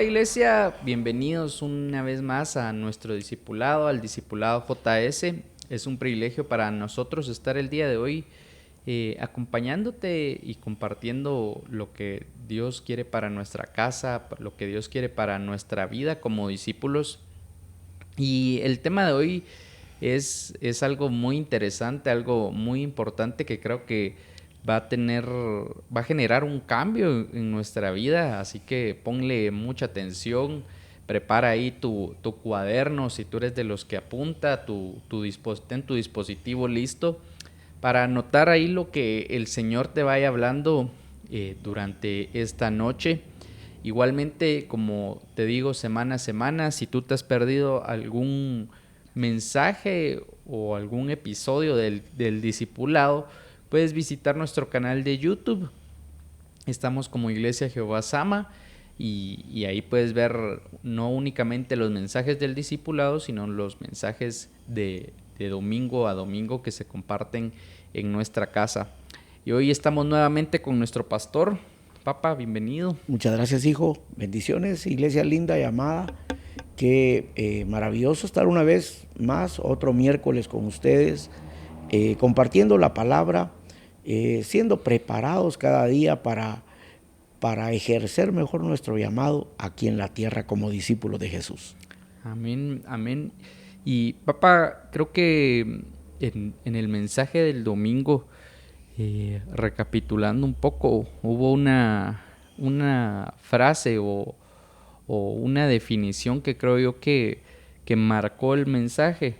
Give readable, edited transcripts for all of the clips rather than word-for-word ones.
Hola iglesia, bienvenidos una vez más a nuestro discipulado, al discipulado JS. Es un privilegio para nosotros estar el día de hoy acompañándote y compartiendo lo que Dios quiere para nuestra casa, lo que Dios quiere para nuestra vida como discípulos. Y el tema de hoy es algo muy interesante, algo muy importante que creo que va a generar un cambio en nuestra vida, así que ponle mucha atención, prepara ahí tu cuaderno, si tú eres de los que apunta, ten tu dispositivo listo para anotar ahí lo que el Señor te vaya hablando durante esta noche. Igualmente, como te digo, semana a semana, si tú te has perdido algún mensaje o algún episodio del discipulado, puedes visitar nuestro canal de YouTube. Estamos como Iglesia Jehová Sama y ahí puedes ver no únicamente los mensajes del discipulado, sino los mensajes de domingo a domingo que se comparten en nuestra casa. Y hoy estamos nuevamente con nuestro pastor. Papa, bienvenido. Muchas gracias, hijo. Bendiciones, iglesia linda y amada. Qué maravilloso estar una vez más, otro miércoles con ustedes, compartiendo la palabra, siendo preparados cada día para ejercer mejor nuestro llamado aquí en la tierra como discípulos de Jesús. Amén, amén. Y papá, creo que en el mensaje del domingo, recapitulando un poco, hubo una frase o una definición que creo yo que marcó el mensaje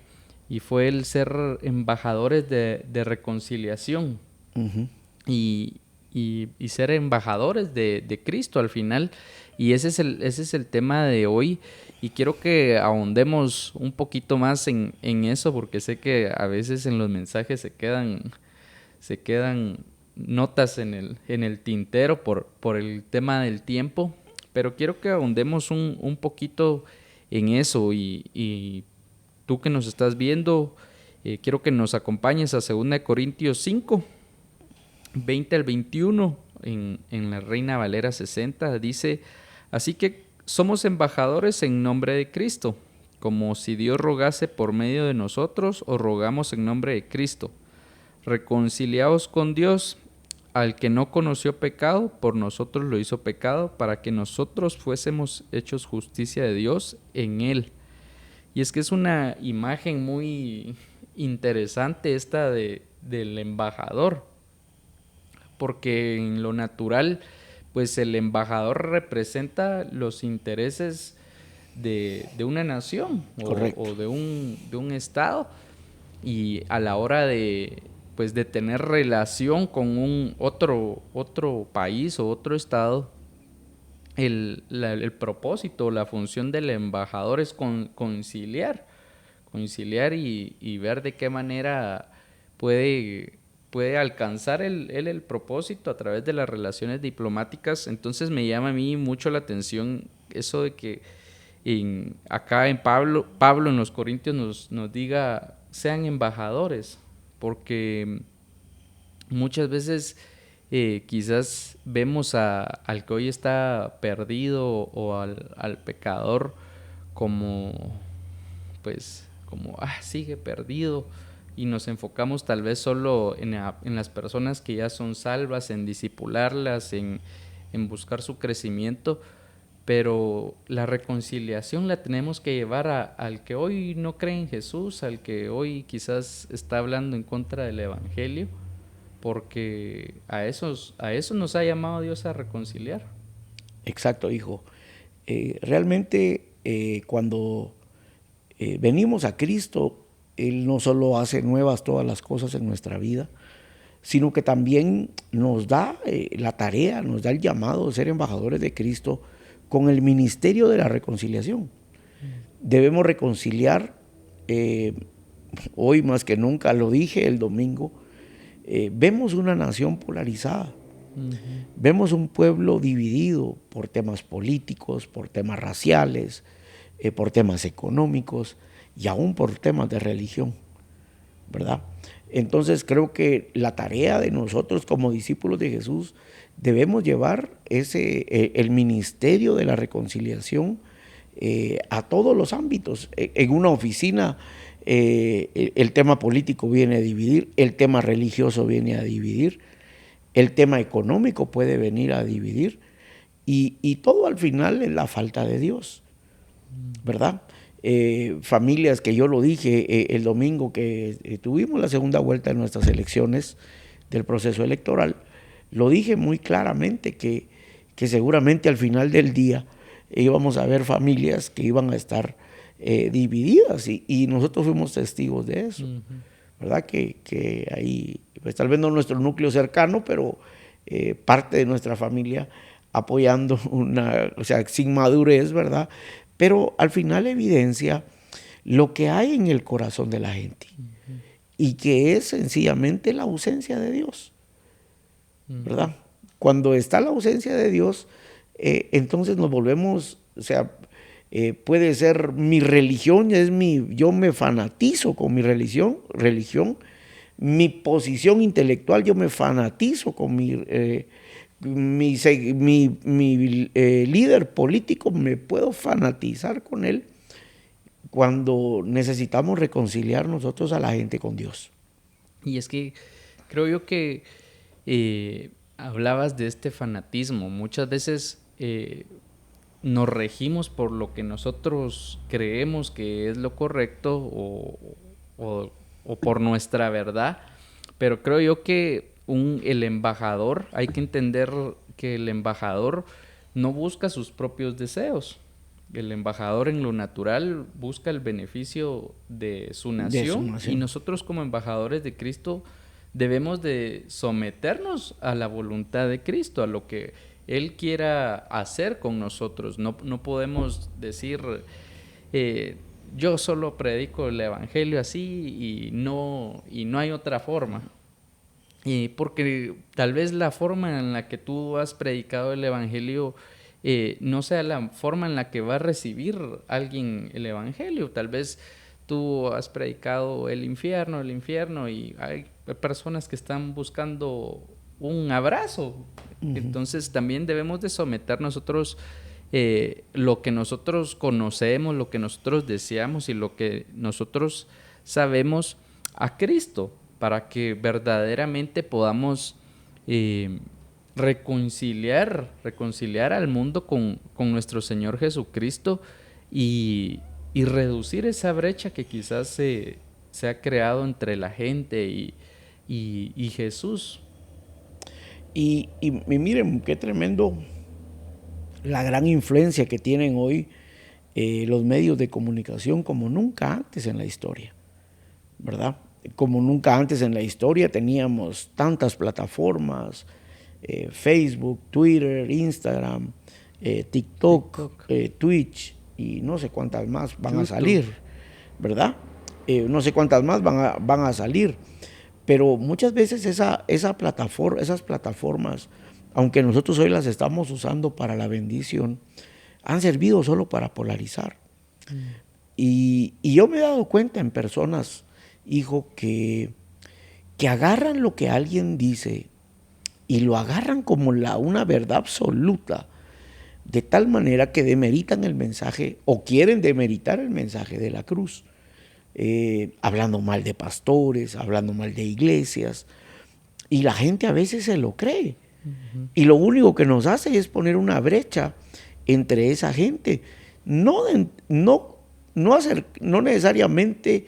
y fue el ser embajadores de reconciliación y, y ser embajadores de Cristo al final. Y ese es el tema de hoy. Y quiero que ahondemos un poquito más en eso, porque sé que a veces en los mensajes se quedan notas en el tintero por el tema del tiempo. Pero quiero que ahondemos un poquito en eso. Y tú que nos estás viendo, quiero que nos acompañes a 2 Corintios 5. 20 al 21 en la Reina Valera 60 dice: así que somos embajadores en nombre de Cristo, como si Dios rogase por medio de nosotros, o rogamos en nombre de Cristo. Reconciliaos con Dios. Al que no conoció pecado, por nosotros lo hizo pecado, para que nosotros fuésemos hechos justicia de Dios en él. Y es que es una imagen muy interesante esta del embajador, porque en lo natural, pues el embajador representa los intereses de una nación Correcto. o de un estado, y a la hora pues de tener relación con otro país o otro estado, el propósito, la función del embajador es conciliar y ver de qué manera puede, puede alcanzar el propósito a través de las relaciones diplomáticas. Entonces me llama a mí mucho la atención eso de que acá en Pablo en los Corintios nos diga: sean embajadores, porque muchas veces quizás vemos al que hoy está perdido o al pecador como, pues, como, sigue perdido, y nos enfocamos tal vez solo en las personas que ya son salvas, en discipularlas, en buscar su crecimiento, pero la reconciliación la tenemos que llevar al que hoy no cree en Jesús, al que hoy quizás está hablando en contra del Evangelio, porque a eso nos ha llamado Dios, a reconciliar. Exacto, hijo. Realmente cuando venimos a Cristo, Él no solo hace nuevas todas las cosas en nuestra vida, sino que también nos da la tarea, nos da el llamado de ser embajadores de Cristo con el ministerio de la reconciliación. Debemos reconciliar, eh, hoy más que nunca, lo dije el domingo, vemos una nación polarizada, Uh-huh. vemos un pueblo dividido por temas políticos, por temas raciales, por temas económicos y aún por temas de religión, ¿verdad? Entonces creo que la tarea de nosotros como discípulos de Jesús debemos llevar el ministerio de la reconciliación a todos los ámbitos. En una oficina el tema político viene a dividir, el tema religioso viene a dividir, el tema económico puede venir a dividir, y todo al final es la falta de Dios, ¿verdad? Familias que yo lo dije el domingo que tuvimos la segunda vuelta de nuestras elecciones del proceso electoral, lo dije muy claramente que seguramente al final del día íbamos a ver familias que iban a estar divididas, y nosotros fuimos testigos de eso, ¿verdad? Que ahí, pues tal vez no nuestro núcleo cercano, pero parte de nuestra familia apoyando o sea, sin madurez, ¿verdad? Pero al final evidencia lo que hay en el corazón de la gente, y que es sencillamente la ausencia de Dios, ¿verdad? Cuando está la ausencia de Dios, entonces nos volvemos, o sea, puede ser mi religión, yo me fanatizo con mi religión, mi posición intelectual, yo me fanatizo con mi líder político, me puedo fanatizar con él, cuando necesitamos reconciliar nosotros a la gente con Dios. Y es que creo yo que hablabas de este fanatismo. Muchas veces nos regimos por lo que nosotros creemos que es lo correcto, o por nuestra verdad, pero creo yo que el embajador, hay que entender que el embajador no busca sus propios deseos. El embajador en lo natural busca el beneficio de su nación, y nosotros como embajadores de Cristo debemos de someternos a la voluntad de Cristo, a lo que Él quiera hacer con nosotros. No podemos decir yo solo predico el evangelio así y no hay otra forma. Porque tal vez la forma en la que tú has predicado el evangelio no sea la forma en la que va a recibir alguien el evangelio. Tal vez tú has predicado el infierno, y hay personas que están buscando un abrazo. Entonces también debemos de someter nosotros lo que nosotros conocemos, lo que nosotros deseamos y lo que nosotros sabemos a Cristo, para que verdaderamente podamos reconciliar al mundo con nuestro Señor Jesucristo, y reducir esa brecha que quizás se ha creado entre la gente y Jesús. Y miren qué tremendo la gran influencia que tienen hoy los medios de comunicación, como nunca antes en la historia, ¿verdad? Como nunca antes en la historia teníamos tantas plataformas, Facebook, Twitter, Instagram, TikTok. Twitch, y no sé cuántas más van a salir, ¿verdad? No sé cuántas más van a salir, pero muchas veces esas plataformas, aunque nosotros hoy las estamos usando para la bendición, han servido solo para polarizar. Y yo me he dado cuenta en personas, hijo, que agarran lo que alguien dice y lo agarran como una verdad absoluta, de tal manera que demeritan el mensaje, o quieren demeritar el mensaje de la cruz, hablando mal de pastores, hablando mal de iglesias, y la gente a veces se lo cree. Y lo único que nos hace es poner una brecha entre esa gente, no necesariamente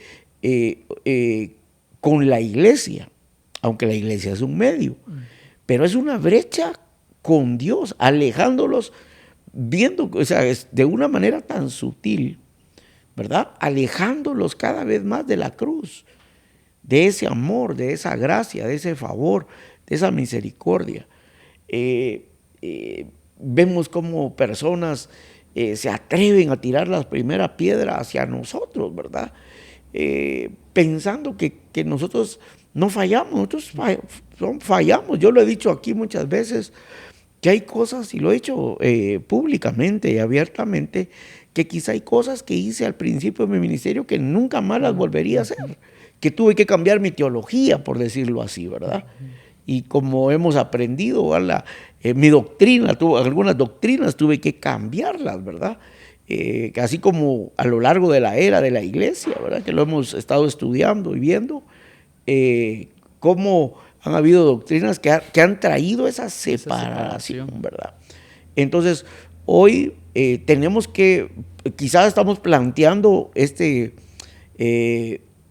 con la iglesia, aunque la iglesia es un medio, pero es una brecha con Dios, alejándolos, viendo, o sea, es de una manera tan sutil, ¿verdad? Alejándolos cada vez más de la cruz, de ese amor, de esa gracia, de ese favor, de esa misericordia. Vemos cómo personas se atreven a tirar la primera piedra hacia nosotros, ¿verdad? Pensando que nosotros no fallamos, nosotros fallamos. Yo lo he dicho aquí muchas veces, que hay cosas, y lo he hecho públicamente y abiertamente, que quizá hay cosas que hice al principio de mi ministerio que nunca más las volvería a hacer, que tuve que cambiar mi teología, por decirlo así, ¿verdad? Y como hemos aprendido, ¿verdad? Mi doctrina, algunas doctrinas tuve que cambiarlas, ¿verdad? Así como a lo largo de la era de la iglesia, ¿verdad? Que lo hemos estado estudiando y viendo, cómo han habido doctrinas que han traído esa separación, ¿verdad? Entonces, hoy tenemos que, quizás estamos planteando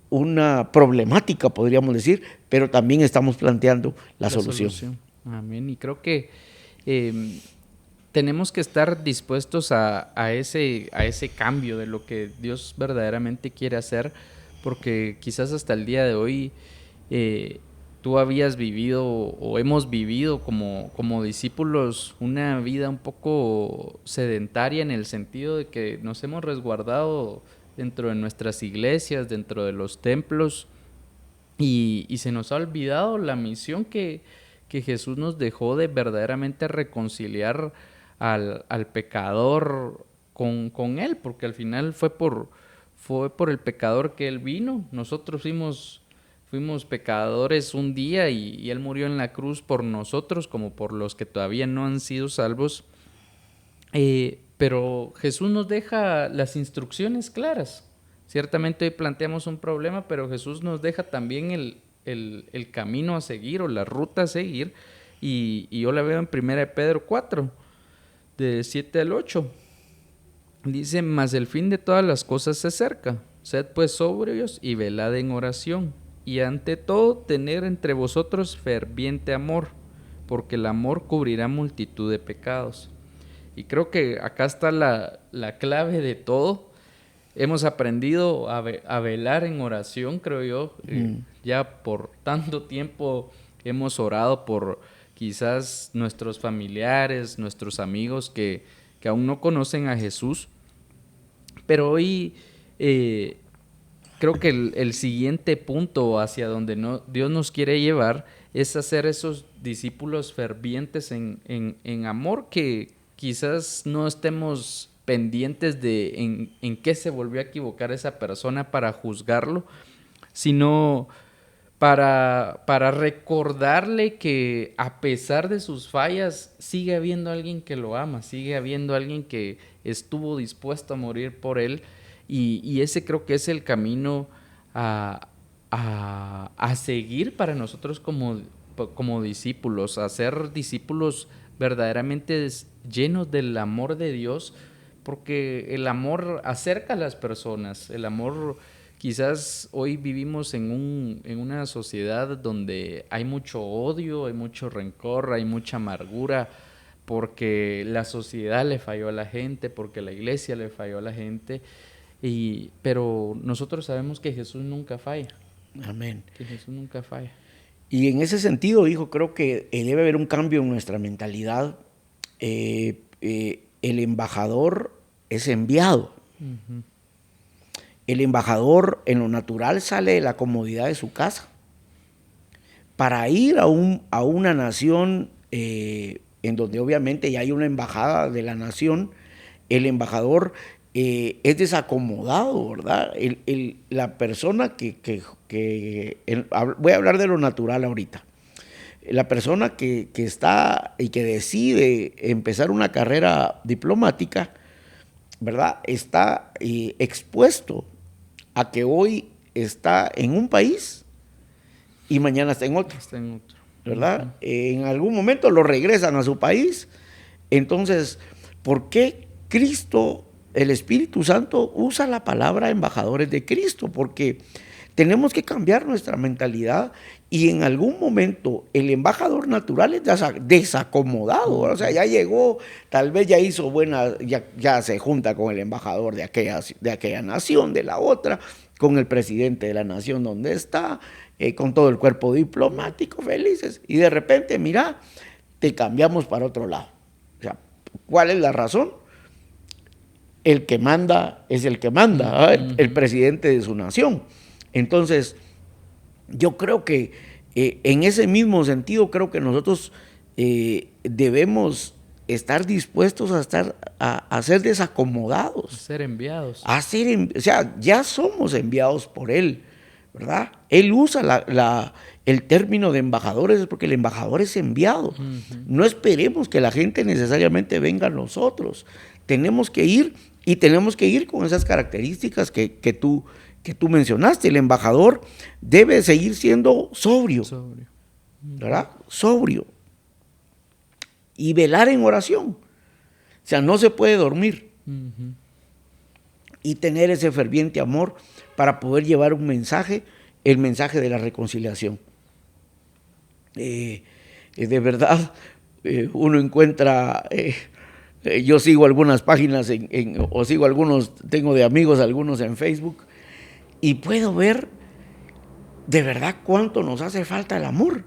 una problemática, podríamos decir, pero también estamos planteando la solución. Amén. Y creo que tenemos que estar dispuestos a ese cambio de lo que Dios verdaderamente quiere hacer, porque quizás hasta el día de hoy tú habías vivido o hemos vivido como discípulos una vida un poco sedentaria, en el sentido de que nos hemos resguardado dentro de nuestras iglesias, dentro de los templos, y se nos ha olvidado la misión que Jesús nos dejó de verdaderamente reconciliar al pecador con Él, porque al final fue por el pecador que Él vino. Nosotros fuimos pecadores un día y Él murió en la cruz por nosotros, como por los que todavía no han sido salvos. Pero Jesús nos deja las instrucciones claras. Ciertamente hoy planteamos un problema, pero Jesús nos deja también el camino a seguir o la ruta a seguir. Y yo la veo en 1 Pedro 4, de 7 al 8. Dice: mas el fin de todas las cosas se acerca. Sed pues sobrios y velad en oración. Y ante todo, tener entre vosotros ferviente amor, porque el amor cubrirá multitud de pecados. Y creo que acá está la clave de todo. Hemos aprendido a velar en oración, creo yo. Ya por tanto tiempo hemos orado por quizás nuestros familiares, nuestros amigos que aún no conocen a Jesús. Pero hoy creo que el siguiente punto hacia donde Dios nos quiere llevar es hacer esos discípulos fervientes en amor, que quizás no estemos pendientes de en qué se volvió a equivocar esa persona para juzgarlo, sino para recordarle que a pesar de sus fallas sigue habiendo alguien que lo ama, sigue habiendo alguien que estuvo dispuesto a morir por él, y ese creo que es el camino a seguir para nosotros como discípulos, a ser discípulos verdaderamente llenos del amor de Dios, porque el amor acerca a las personas. El amor, quizás hoy vivimos en una sociedad donde hay mucho odio, hay mucho rencor, hay mucha amargura, porque la sociedad le falló a la gente, porque la iglesia le falló a la gente, pero nosotros sabemos que Jesús nunca falla. Amén. Que Jesús nunca falla. Y en ese sentido, hijo, creo que debe haber un cambio en nuestra mentalidad. El embajador es enviado. Uh-huh. El embajador en lo natural sale de la comodidad de su casa para ir a una nación en donde obviamente ya hay una embajada de la nación. El embajador es desacomodado, ¿verdad? La persona voy a hablar de lo natural ahorita. La persona que está y que decide empezar una carrera diplomática, ¿verdad? Está expuesto a que hoy está en un país y mañana está en otro. ¿Verdad? Uh-huh. En algún momento lo regresan a su país. Entonces, ¿por qué Cristo, el Espíritu Santo, usa la palabra embajadores de Cristo? Porque tenemos que cambiar nuestra mentalidad, y en algún momento el embajador natural es desacomodado. O sea, ya llegó, tal vez ya hizo ya se junta con el embajador de aquella nación, de la otra, con el presidente de la nación donde está, con todo el cuerpo diplomático, felices. Y de repente, mira, te cambiamos para otro lado. O sea, ¿cuál es la razón? El que manda es el que manda, el presidente de su nación. Entonces, yo creo que en ese mismo sentido, creo que nosotros debemos estar dispuestos a ser desacomodados. A ser enviados. O sea, ya somos enviados por Él, ¿verdad? Él usa el término de embajadores porque el embajador es enviado. No esperemos que la gente necesariamente venga a nosotros. Tenemos que ir y tenemos que ir con esas características que tú mencionaste. El embajador debe seguir siendo sobrio, ¿verdad? Sobrio. Y velar en oración. O sea, no se puede dormir. Y tener ese ferviente amor para poder llevar un mensaje, el mensaje de la reconciliación. De verdad, uno encuentra, yo sigo algunas páginas o sigo algunos, tengo de amigos algunos en Facebook, y puedo ver de verdad cuánto nos hace falta el amor.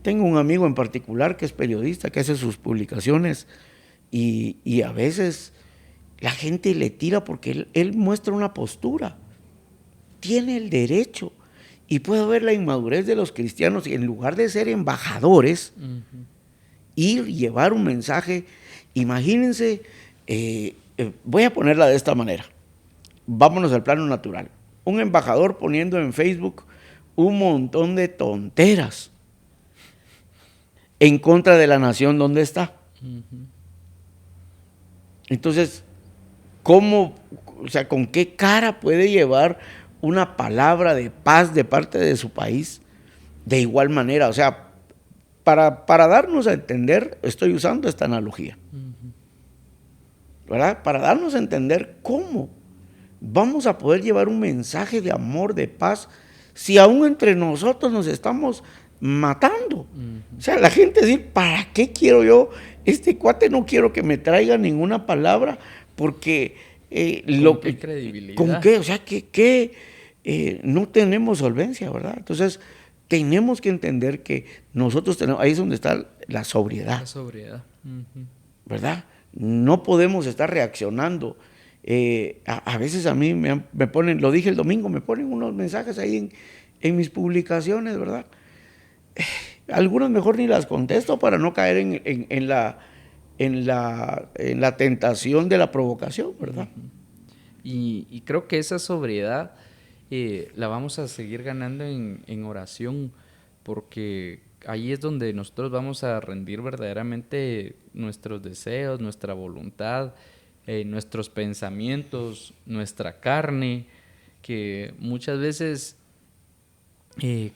Tengo un amigo en particular que es periodista, que hace sus publicaciones, y a veces la gente le tira porque él muestra una postura. Tiene el derecho. Y puedo ver la inmadurez de los cristianos y en lugar de ser embajadores, ir y llevar un mensaje. Imagínense, voy a ponerla de esta manera. Vámonos al plano natural. Un embajador poniendo en Facebook un montón de tonteras en contra de la nación donde está. Entonces, ¿cómo, o sea, con qué cara puede llevar una palabra de paz de parte de su país de igual manera? O sea, para darnos a entender, estoy usando esta analogía, ¿verdad? Para darnos a entender cómo vamos a poder llevar un mensaje de amor, de paz, si aún entre nosotros nos estamos matando. O sea, la gente dice, ¿para qué quiero yo? Este cuate no quiero que me traiga ninguna palabra porque ¿Con qué credibilidad? ¿Con qué? O sea, que no tenemos solvencia, ¿verdad? Entonces, tenemos que entender que nosotros tenemos, ahí es donde está la sobriedad. La sobriedad. ¿Verdad? No podemos estar reaccionando. A veces a mí me ponen, lo dije el domingo, me ponen unos mensajes ahí en mis publicaciones, ¿verdad? Algunos mejor ni las contesto para no caer en la tentación de la provocación, ¿verdad? Y creo que esa sobriedad la vamos a seguir ganando en oración, porque ahí es donde nosotros vamos a rendir verdaderamente nuestros deseos, nuestra voluntad, nuestros pensamientos, nuestra carne, que muchas veces,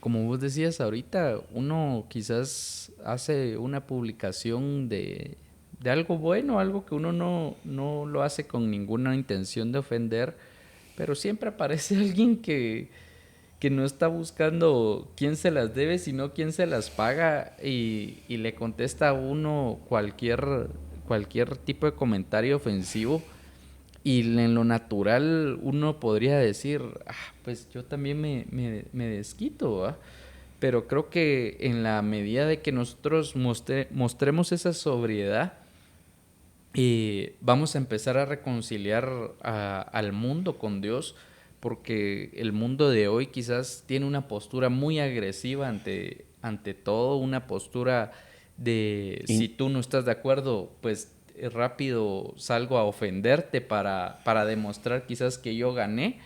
como vos decías ahorita, uno quizás hace una publicación de algo bueno, algo que uno no lo hace con ninguna intención de ofender, pero siempre aparece alguien que no está buscando quién se las debe, sino quién se las paga y le contesta a uno cualquier tipo de comentario ofensivo. Y en lo natural uno podría decir, pues yo también me desquito, ¿va? Pero creo que en la medida de que nosotros mostremos esa sobriedad, vamos a empezar a reconciliar al mundo con Dios, porque el mundo de hoy quizás tiene una postura muy agresiva ante todo, una postura de si tú no estás de acuerdo, pues rápido salgo a ofenderte para demostrar quizás que yo gané.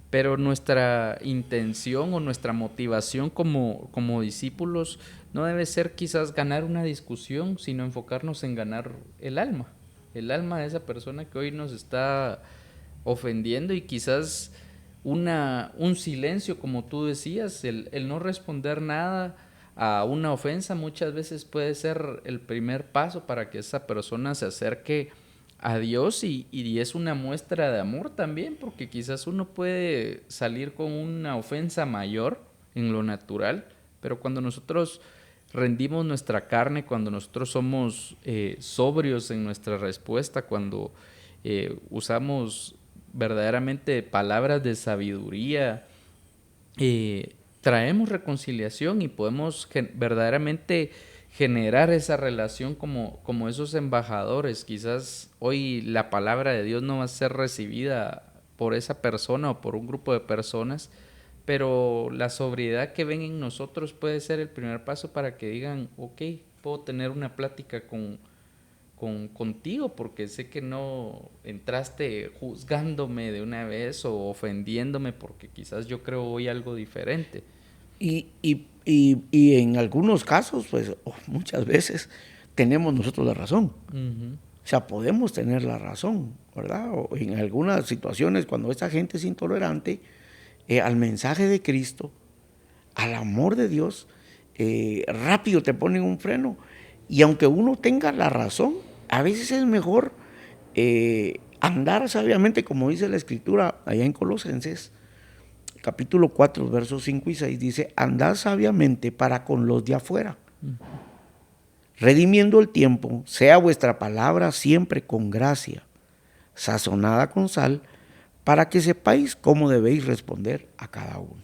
Pero nuestra intención o nuestra motivación como discípulos no debe ser quizás ganar una discusión, sino enfocarnos en ganar el alma de esa persona que hoy nos está ofendiendo, y quizás un silencio, como tú decías, el no responder nada a una ofensa muchas veces puede ser el primer paso para que esa persona se acerque a Dios, y es una muestra de amor también, porque quizás uno puede salir con una ofensa mayor en lo natural, pero cuando nosotros rendimos nuestra carne, cuando nosotros somos sobrios en nuestra respuesta, cuando usamos verdaderamente palabras de sabiduría, traemos reconciliación y podemos verdaderamente generar esa relación como esos embajadores. Quizás hoy la palabra de Dios no va a ser recibida por esa persona o por un grupo de personas, pero la sobriedad que ven en nosotros puede ser el primer paso para que digan, ok, puedo tener una plática contigo, porque sé que no entraste juzgándome de una vez o ofendiéndome, porque quizás yo creo hoy algo diferente. Y en algunos casos, pues muchas veces tenemos nosotros la razón. Uh-huh. O sea, podemos tener la razón, ¿verdad? O en algunas situaciones, cuando esta gente es intolerante al mensaje de Cristo, al amor de Dios, rápido te ponen un freno. Y aunque uno tenga la razón, a veces es mejor andar sabiamente, como dice la Escritura allá en Colosenses, capítulo 4, versos 5 y 6, dice, andad sabiamente para con los de afuera, redimiendo el tiempo, sea vuestra palabra siempre con gracia, sazonada con sal, para que sepáis cómo debéis responder a cada uno.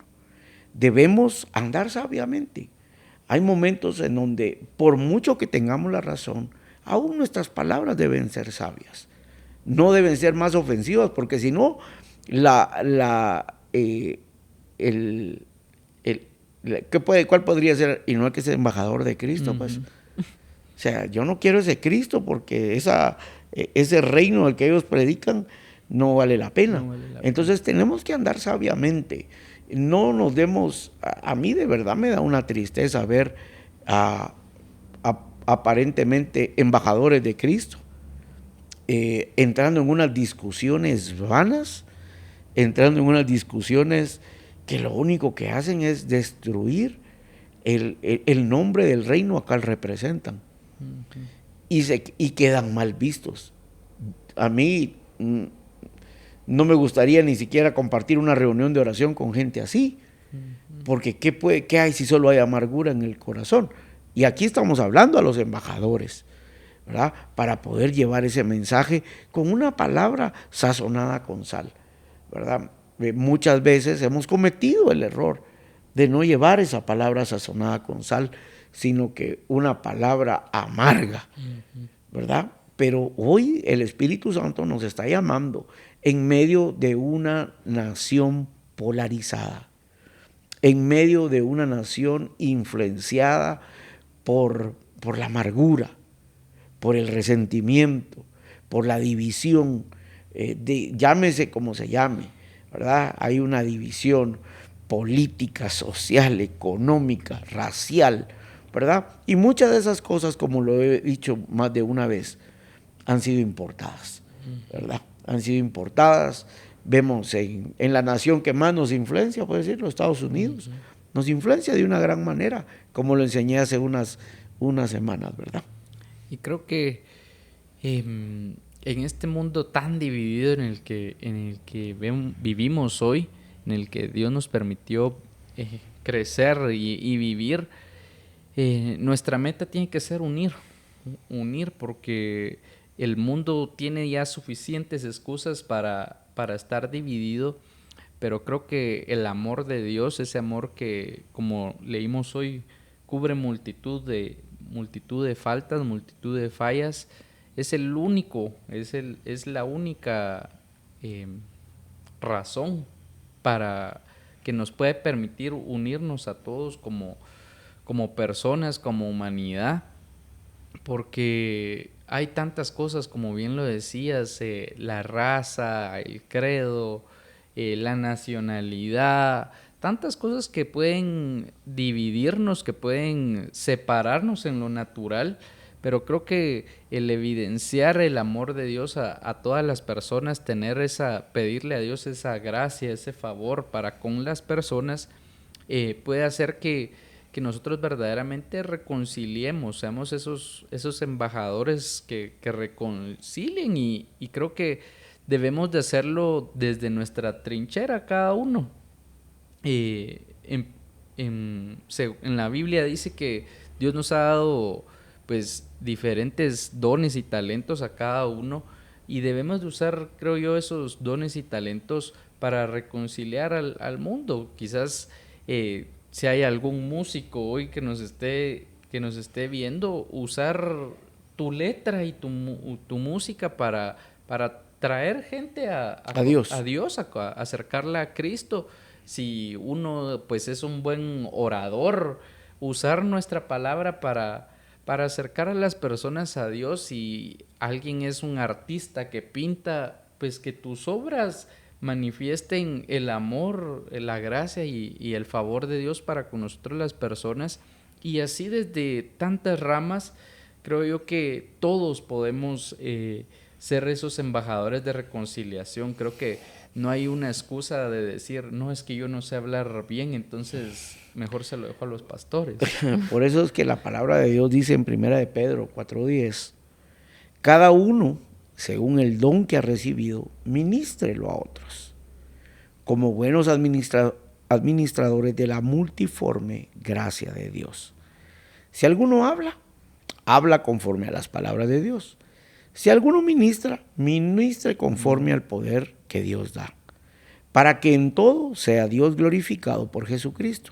Debemos andar sabiamente. Hay momentos en donde, por mucho que tengamos la razón, aún nuestras palabras deben ser sabias. No deben ser más ofensivas, porque si no, ¿cuál podría ser? Y no es que sea embajador de Cristo, pues. O sea, yo no quiero ese Cristo porque ese reino del que ellos predican no vale la pena. No vale la Entonces tenemos que andar sabiamente. No nos demos, a mí de verdad me da una tristeza ver aparentemente embajadores de Cristo entrando en unas discusiones vanas, entrando en unas discusiones que lo único que hacen es destruir el nombre del reino a cual representan. Uh-huh. Y quedan mal vistos. A mí no me gustaría ni siquiera compartir una reunión de oración con gente así, porque ¿qué hay si solo hay amargura en el corazón? Y aquí estamos hablando a los embajadores, ¿verdad? Para poder llevar ese mensaje con una palabra sazonada con sal, ¿verdad? Muchas veces hemos cometido el error de no llevar esa palabra sazonada con sal, sino que una palabra amarga, ¿verdad? Pero hoy el Espíritu Santo nos está llamando en medio de una nación polarizada, en medio de una nación influenciada por la amargura, por el resentimiento, por la división, llámese como se llame, ¿verdad? Hay una división política, social, económica, racial, ¿verdad? Y muchas de esas cosas, como lo he dicho más de una vez, han sido importadas, ¿verdad? Han sido importadas. Vemos en la nación que más nos influencia, puede decirlo, Estados Unidos, nos influencia de una gran manera, como lo enseñé hace unas semanas, ¿verdad? Y creo que en este mundo tan dividido en el que vivimos hoy, en el que Dios nos permitió crecer y vivir, nuestra meta tiene que ser unir, porque el mundo tiene ya suficientes excusas para estar dividido, pero creo que el amor de Dios, ese amor que, como leímos hoy, cubre multitud de faltas, multitud de fallas, es el único, es la única razón para que nos puede permitir unirnos a todos como personas, como humanidad, porque hay tantas cosas, como bien lo decías, la raza, el credo, la nacionalidad, tantas cosas que pueden dividirnos, que pueden separarnos en lo natural, pero creo que el evidenciar el amor de Dios a todas las personas, pedirle a Dios esa gracia, ese favor para con las personas, puede hacer que nosotros verdaderamente reconciliemos, seamos esos embajadores que reconcilien y creo que debemos de hacerlo desde nuestra trinchera cada uno. En la Biblia dice que Dios nos ha dado pues diferentes dones y talentos a cada uno y debemos de usar, creo yo, esos dones y talentos para reconciliar al mundo. Quizás si hay algún músico hoy que nos esté viendo, usar tu letra y tu música para traer gente A Dios. Dios, a acercarla a Cristo. Si uno pues es un buen orador, usar nuestra palabra para acercar a las personas a Dios. Si alguien es un artista que pinta, pues que tus obras manifiesten el amor, la gracia y el favor de Dios para con nosotros las personas. Y así desde tantas ramas, creo yo que todos podemos ser esos embajadores de reconciliación. Creo que no hay una excusa de decir, no, es que yo no sé hablar bien, entonces mejor se lo dejo a los pastores. Por eso es que la palabra de Dios dice en 1 de Pedro 4:10, cada uno, según el don que ha recibido, ministrelo a otros, como buenos administradores de la multiforme gracia de Dios. Si alguno habla, habla conforme a las palabras de Dios. Si alguno ministra, ministre conforme al poder que Dios da, para que en todo sea Dios glorificado por Jesucristo,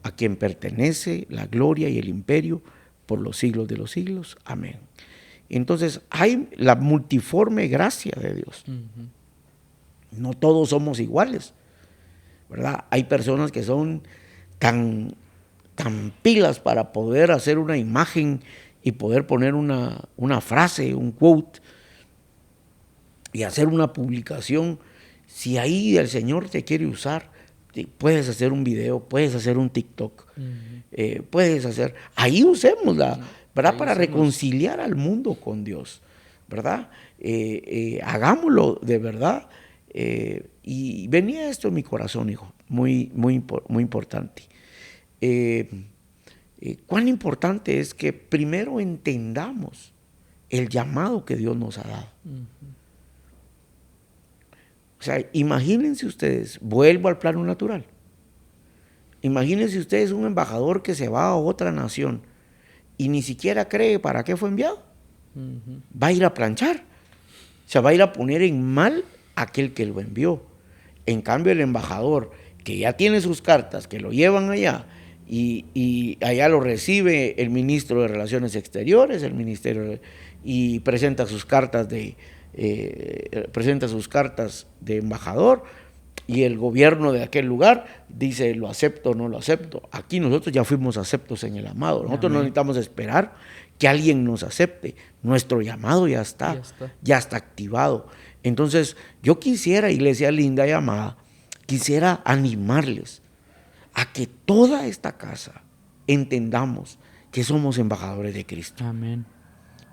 a quien pertenece la gloria y el imperio por los siglos de los siglos. Amén. Entonces hay la multiforme gracia de Dios. No todos somos iguales, ¿verdad? Hay personas que son tan pilas para poder hacer una imagen y poder poner una frase, un quote, y hacer una publicación. Si ahí el Señor te quiere usar, puedes hacer un video, puedes hacer un TikTok, puedes hacer, ahí usémosla, ¿verdad? Para reconciliar al mundo con Dios, ¿verdad? Hagámoslo de verdad. Y venía esto en mi corazón, hijo, muy importante. Cuán importante es que primero entendamos el llamado que Dios nos ha dado. O sea, imagínense ustedes, vuelvo al plano natural. Imagínense ustedes un embajador que se va a otra nación y ni siquiera cree para qué fue enviado. Va a ir a planchar. O sea, va a ir a poner en mal a aquel que lo envió. En cambio, el embajador que ya tiene sus cartas, que lo llevan allá, y allá lo recibe el ministro de Relaciones Exteriores, el ministerio, y presenta sus cartas de embajador, y el gobierno de aquel lugar dice, lo acepto o no lo acepto. Aquí nosotros ya fuimos aceptos en el amado. Nosotros no necesitamos esperar que alguien nos acepte. Nuestro llamado ya está activado. Entonces, yo quisiera, iglesia linda y amada, quisiera animarles a que toda esta casa entendamos que somos embajadores de Cristo. Amén.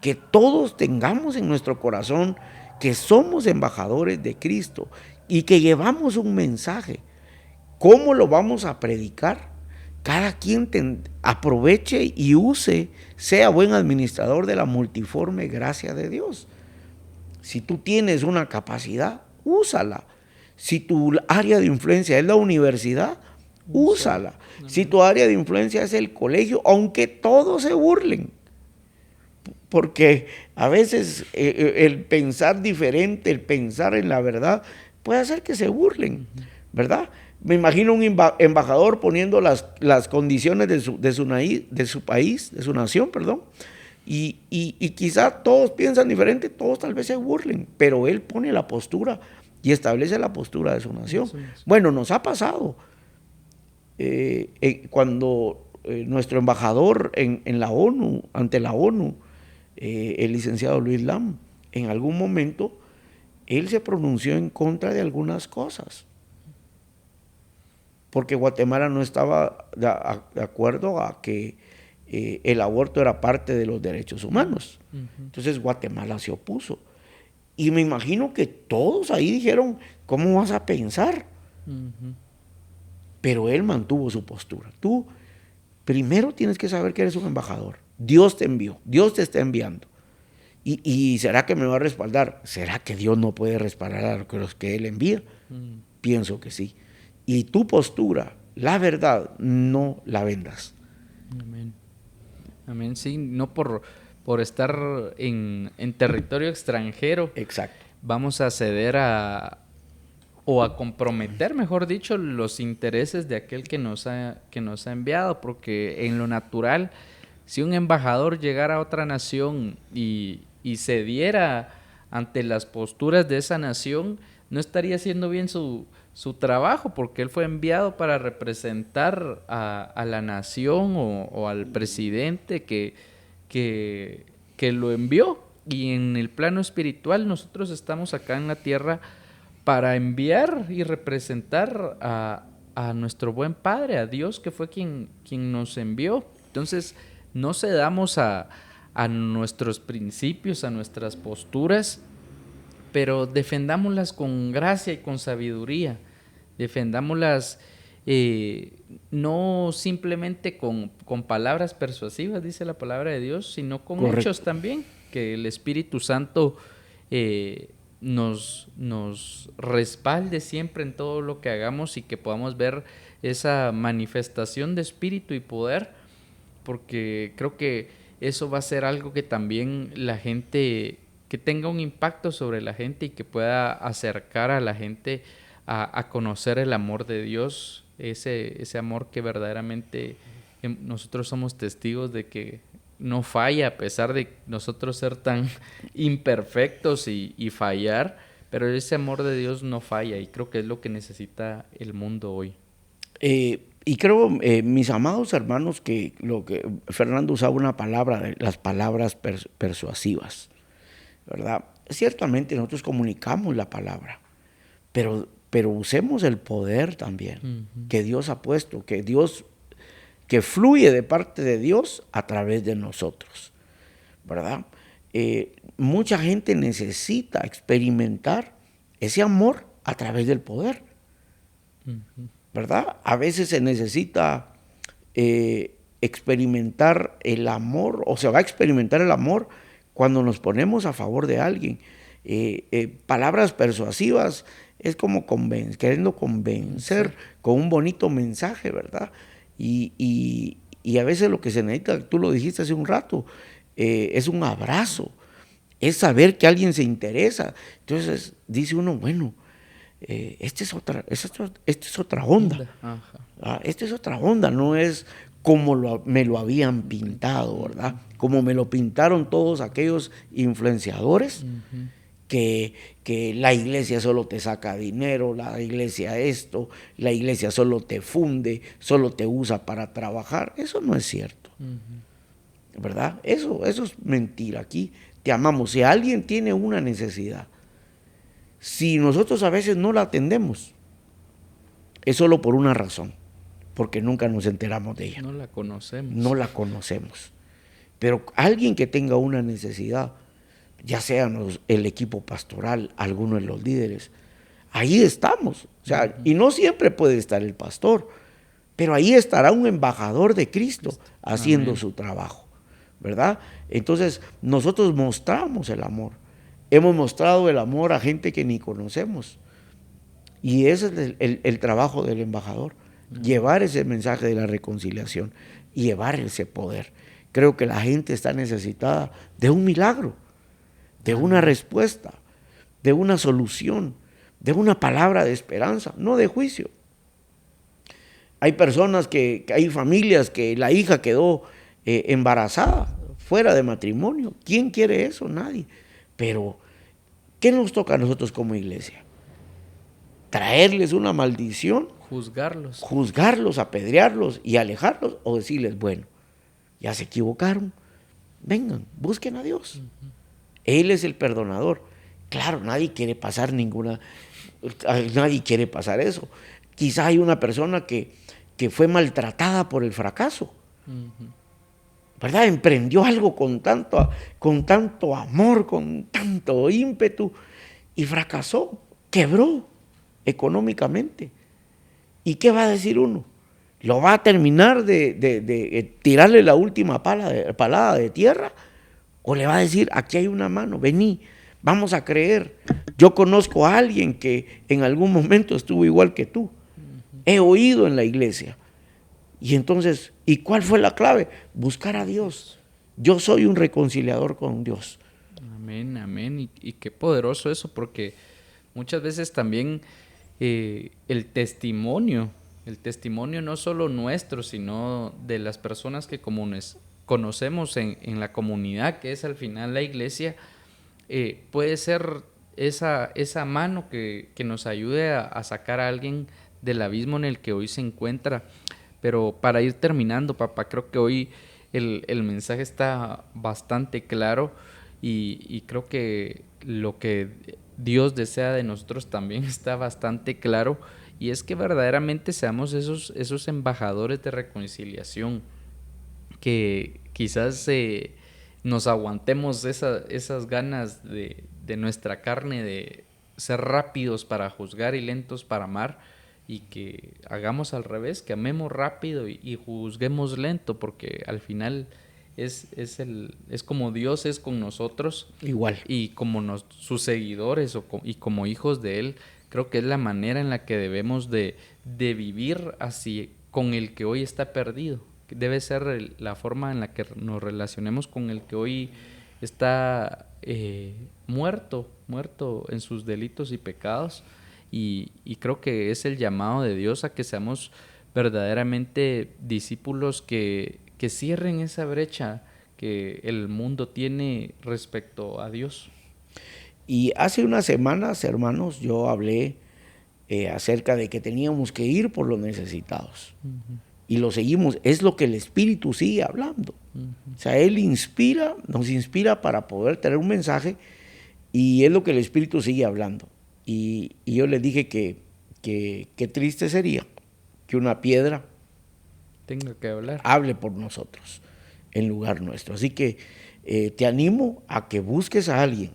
Que todos tengamos en nuestro corazón que somos embajadores de Cristo y que llevamos un mensaje. ¿Cómo lo vamos a predicar? Cada quien aproveche y use, sea buen administrador de la multiforme gracia de Dios. Si tú tienes una capacidad, úsala. Si tu área de influencia es la universidad, úsala. Si tu área de influencia es el colegio, aunque todos se burlen. Porque a veces el pensar diferente, el pensar en la verdad, puede hacer que se burlen, ¿verdad? Me imagino un embajador poniendo las condiciones de su país, de su nación, perdón, y quizá todos piensan diferente, todos tal vez se burlen, pero él pone la postura y establece la postura de su nación. Bueno, nos ha pasado cuando nuestro embajador en la ONU, ante la ONU, el licenciado Luis Lam, en algún momento, él se pronunció en contra de algunas cosas, porque Guatemala no estaba de acuerdo a que el aborto era parte de los derechos humanos. Entonces Guatemala se opuso. Y me imagino que todos ahí dijeron, ¿cómo vas a pensar? Pero él mantuvo su postura. Tú primero tienes que saber que eres un embajador. Dios te envió, Dios te está enviando. ¿Y será que me va a respaldar? ¿Será que Dios no puede respaldar a los que Él envía? Pienso que sí. Y tu postura, la verdad, no la vendas. Amén. Amén, sí, no por estar en territorio extranjero. Exacto. Vamos a ceder o a comprometer, mejor dicho, los intereses de aquel que nos ha enviado, porque en lo natural, si un embajador llegara a otra nación y cediera ante las posturas de esa nación, no estaría haciendo bien su trabajo, porque él fue enviado para representar a la nación o al presidente que que lo envió. Y en el plano espiritual nosotros estamos acá en la tierra para enviar y representar a nuestro buen Padre, a Dios que fue quien nos envió. Entonces no cedamos a nuestros principios, a nuestras posturas, pero defendámoslas con gracia y con sabiduría. Defendámoslas no simplemente con palabras persuasivas, dice la palabra de Dios, sino con Correcto. hechos también. Que el Espíritu Santo nos respalde siempre en todo lo que hagamos y que podamos ver esa manifestación de espíritu y poder, porque creo que eso va a ser algo que también la gente, que tenga un impacto sobre la gente y que pueda acercar a la gente a conocer el amor de Dios, ese amor que verdaderamente nosotros somos testigos de que no falla, a pesar de nosotros ser tan imperfectos y fallar, pero ese amor de Dios no falla y creo que es lo que necesita el mundo hoy. Y creo, mis amados hermanos, que lo que Fernando usaba una palabra, las palabras persuasivas, ¿verdad? Ciertamente nosotros comunicamos la palabra, pero usemos el poder también que Dios ha puesto, que fluye de parte de Dios a través de nosotros, ¿verdad? Mucha gente necesita experimentar ese amor a través del poder, ¿verdad? A veces se necesita experimentar el amor, o se va a experimentar el amor cuando nos ponemos a favor de alguien. Palabras persuasivas es como queriendo convencer con un bonito mensaje, ¿verdad? Y a veces lo que se necesita, tú lo dijiste hace un rato, es un abrazo, es saber que alguien se interesa. Entonces dice uno, bueno, esta es otra onda. Esta es otra onda, no es como me lo habían pintado, ¿verdad? Como me lo pintaron todos aquellos influenciadores, que la iglesia solo te saca dinero, la iglesia esto, la iglesia solo te funde, solo te usa para trabajar. Eso no es cierto, ¿verdad? Eso es mentira. Aquí te amamos. Si alguien tiene una necesidad, si nosotros a veces no la atendemos, es solo por una razón, porque nunca nos enteramos de ella. No la conocemos. No la conocemos. Pero alguien que tenga una necesidad, ya sean el equipo pastoral, algunos de los líderes, ahí estamos. O sea, y no siempre puede estar el pastor, pero ahí estará un embajador de Cristo haciendo su trabajo, ¿verdad? Entonces, nosotros mostramos el amor. Hemos mostrado el amor a gente que ni conocemos. Y ese es el trabajo del embajador, llevar ese mensaje de la reconciliación y llevar ese poder. Creo que la gente está necesitada de un milagro, de una respuesta, de una solución, de una palabra de esperanza, no de juicio. Hay personas hay familias que la hija quedó embarazada, fuera de matrimonio. ¿Quién quiere eso? Nadie. Pero, ¿qué nos toca a nosotros como iglesia? ¿Traerles una maldición? Juzgarlos, apedrearlos y alejarlos, o decirles, bueno, ya se equivocaron, vengan, busquen a Dios. Él es el perdonador. Claro, nadie quiere pasar eso. Quizá hay una persona que fue maltratada por el fracaso, ¿verdad? Emprendió algo con tanto amor, con tanto ímpetu, y fracasó, quebró económicamente. ¿Y qué va a decir uno? ¿Lo va a terminar de tirarle la última palada de tierra? ¿O le va a decir, aquí hay una mano, vení, vamos a creer? Yo conozco a alguien que en algún momento estuvo igual que tú. He oído en la iglesia. Y entonces, ¿y cuál fue la clave? Buscar a Dios. Yo soy un reconciliador con Dios. Amén, amén. Y qué poderoso eso, porque muchas veces también el testimonio no solo nuestro, sino de las personas que conocemos en la comunidad, que es al final la iglesia, puede ser esa mano que nos ayude a sacar a alguien del abismo en el que hoy se encuentra. Pero para ir terminando, papá, creo que hoy el mensaje está bastante claro y creo que lo que Dios desea de nosotros también está bastante claro, y es que verdaderamente seamos esos embajadores de reconciliación, que quizás nos aguantemos esas ganas de nuestra carne de ser rápidos para juzgar y lentos para amar, y que hagamos al revés, que amemos rápido y juzguemos lento, porque al final es como Dios es con nosotros, Igual. y como sus seguidores y como hijos de Él. Creo que es la manera en la que debemos de vivir así con el que hoy está perdido. Debe ser la forma en la que nos relacionemos con el que hoy está muerto en sus delitos y pecados. Y creo que es el llamado de Dios a que seamos verdaderamente discípulos que cierren esa brecha que el mundo tiene respecto a Dios. Y hace unas semanas, hermanos, yo hablé acerca de que teníamos que ir por los necesitados. Uh-huh. Y lo seguimos. Es lo que el Espíritu sigue hablando. Uh-huh. O sea, Él nos inspira para poder tener un mensaje, y es lo que el Espíritu sigue hablando. Y yo le dije que triste sería que una piedra tenga que hablar, hable por nosotros en lugar nuestro. Así que te animo a que busques a alguien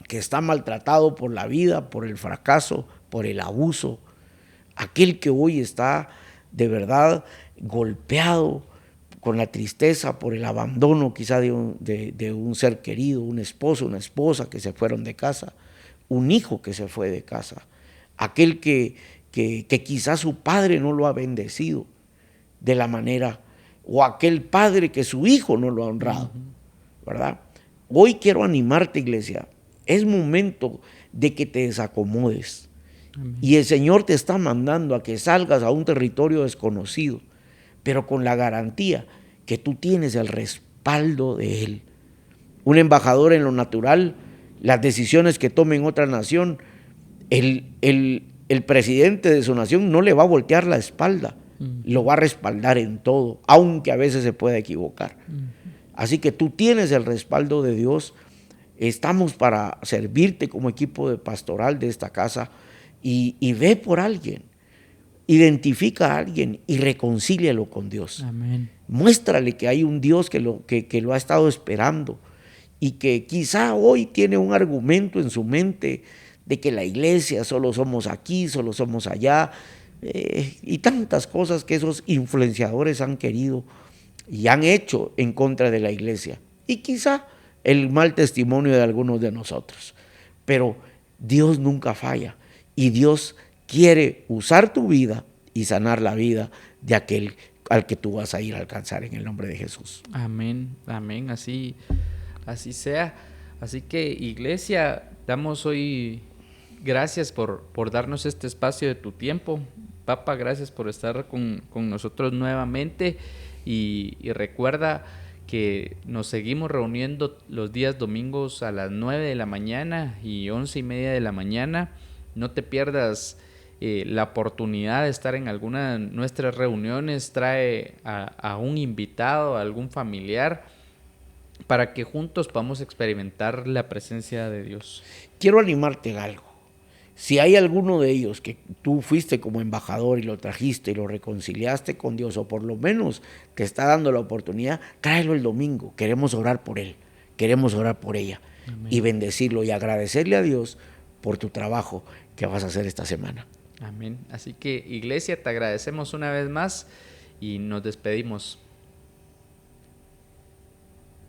que está maltratado por la vida, por el fracaso, por el abuso, aquel que hoy está de verdad golpeado con la tristeza por el abandono quizá de un ser querido, un esposo, una esposa que se fueron de casa, un hijo que se fue de casa, aquel que quizá su padre no lo ha bendecido de la manera, o aquel padre que su hijo no lo ha honrado, ¿verdad? Hoy quiero animarte, iglesia. Es momento de que te desacomodes. Amén. Y el Señor te está mandando a que salgas a un territorio desconocido, pero con la garantía que tú tienes el respaldo de Él. Un embajador en lo natural, las decisiones que tome en otra nación, el presidente de su nación no le va a voltear la espalda, lo va a respaldar en todo, aunque a veces se pueda equivocar. Así que tú tienes el respaldo de Dios. Estamos para servirte como equipo de pastoral de esta casa, y ve por alguien, identifica a alguien y reconcílialo con Dios. Amén. Muéstrale que hay un Dios que lo ha estado esperando, y que quizá hoy tiene un argumento en su mente de que la iglesia solo somos aquí, solo somos allá, y tantas cosas que esos influenciadores han querido y han hecho en contra de la iglesia, y quizá el mal testimonio de algunos de nosotros. Pero Dios nunca falla, y Dios quiere usar tu vida y sanar la vida de aquel al que tú vas a ir a alcanzar en el nombre de Jesús. Amén, amén, así sea. Así que, iglesia, damos hoy gracias por darnos este espacio de tu tiempo. Papa, gracias por estar con nosotros nuevamente, y recuerda que nos seguimos reuniendo los días domingos a las 9 de la mañana y 11:30 de la mañana. No te pierdas la oportunidad de estar en alguna de nuestras reuniones. Trae a un invitado, a algún familiar, para que juntos podamos experimentar la presencia de Dios. Quiero animarte en algo. Si hay alguno de ellos que tú fuiste como embajador y lo trajiste y lo reconciliaste con Dios, o por lo menos te está dando la oportunidad, tráelo el domingo. Queremos orar por él, queremos orar por ella. Amén. Y bendecirlo y agradecerle a Dios por tu trabajo que vas a hacer esta semana. Amén. Así que, iglesia, te agradecemos una vez más y nos despedimos.